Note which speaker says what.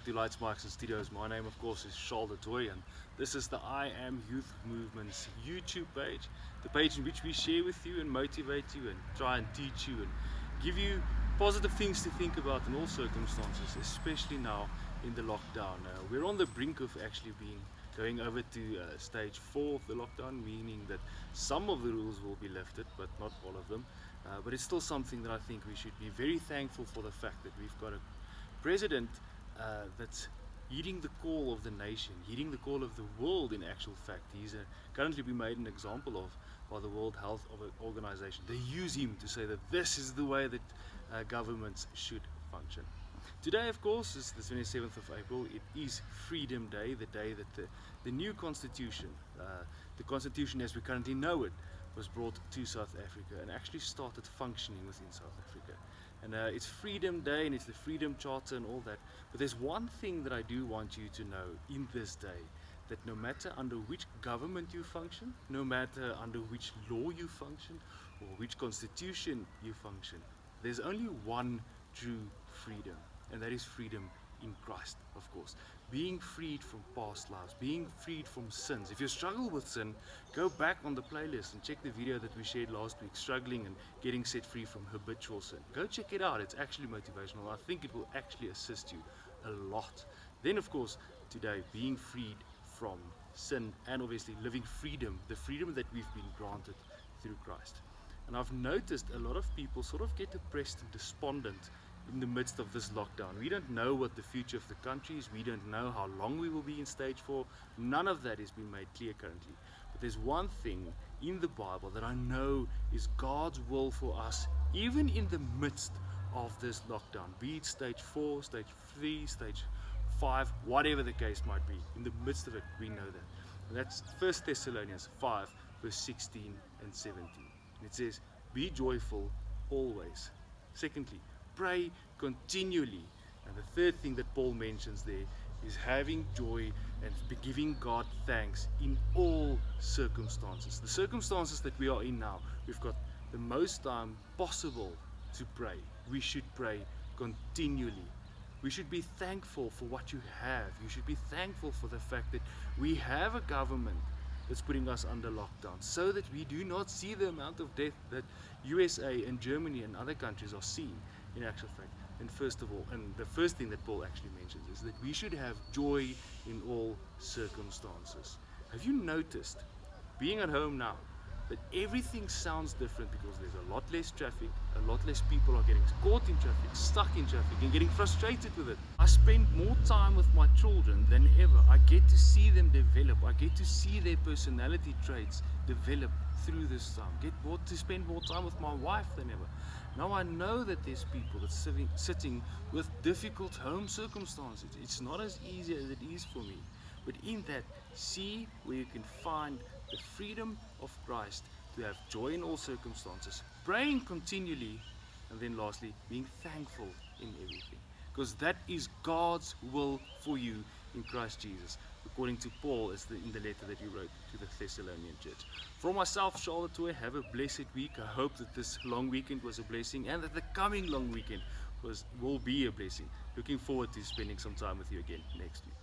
Speaker 1: to Lights, Mics and Studios. My name of course is Charl and this is the I Am Youth Movement's YouTube page, the page in which we share with you and motivate you and try and teach you and give you positive things to think about in all circumstances, especially now in the lockdown. We're on the brink of actually going over to stage 4 of the lockdown, meaning that some of the rules will be lifted but not all of them. But it's still something that I think we should be very thankful for, the fact that we've got a president that's heeding the call of the nation, heeding the call of the world. In actual fact, he's currently been made an example of by the World Health Organization. They use him to say that this is the way that governments should function. Today, of course, is the 27th of April. It is Freedom Day, the day that the new constitution, the constitution as we currently know it, was brought to South Africa and actually started functioning within South Africa. And it's Freedom Day and it's the Freedom Charter and all that. But there's one thing that I do want you to know in this day, that no matter under which government you function, no matter under which law you function or which constitution you function, there's only one true freedom, and that is freedom in Christ, of course. Being freed from past lives, being freed from sins. If you struggle with sin, go back on the playlist and check the video that we shared last week, struggling and getting set free from habitual sin. Go check it out. It's actually motivational. I think it will actually assist you a lot. Then, of course, today, being freed from sin and obviously living freedom, the freedom that we've been granted through Christ. And I've noticed a lot of people sort of get depressed and despondent in the midst of this lockdown. We don't know what the future of the country is. We don't know how long we will be in stage 4. None of that has been made clear currently. But there's one thing in the Bible that I know is God's will for us, even in the midst of this lockdown, be it stage 4, stage 3, stage 5, whatever the case might be. In the midst of it, we know that. And that's 1 Thessalonians 5 verse 16 and 17. And it says, be joyful always. Secondly, pray continually. And the third thing that Paul mentions there is having joy and giving God thanks in all circumstances. The circumstances that we are in now, we've got the most time possible to pray. We should pray continually. We should be thankful for what you have. You should be thankful for the fact that we have a government that's putting us under lockdown, so that we do not see the amount of death that USA and Germany and other countries are seeing in actual fact. And first of all, and the first thing that Paul actually mentions is that we should have joy in all circumstances. Have you noticed, being at home now, that everything sounds different because there's a lot less traffic, a lot less people are getting caught in traffic, stuck in traffic and getting frustrated with it. I spend more time with my children than ever. I get to see them develop. I get to see their personality traits develop through this time. To spend more time with my wife than ever. Now I know that there's people that's sitting with difficult home circumstances. It's not as easy as it is for me. But in that, see where you can find the freedom of Christ to have joy in all circumstances, praying continually, and then lastly, being thankful in everything. Because that is God's will for you in Christ Jesus, according to Paul in the letter that he wrote to the Thessalonian church. For myself, Charl, have a blessed week. I hope that this long weekend was a blessing and that the coming long weekend will be a blessing. Looking forward to spending some time with you again next week.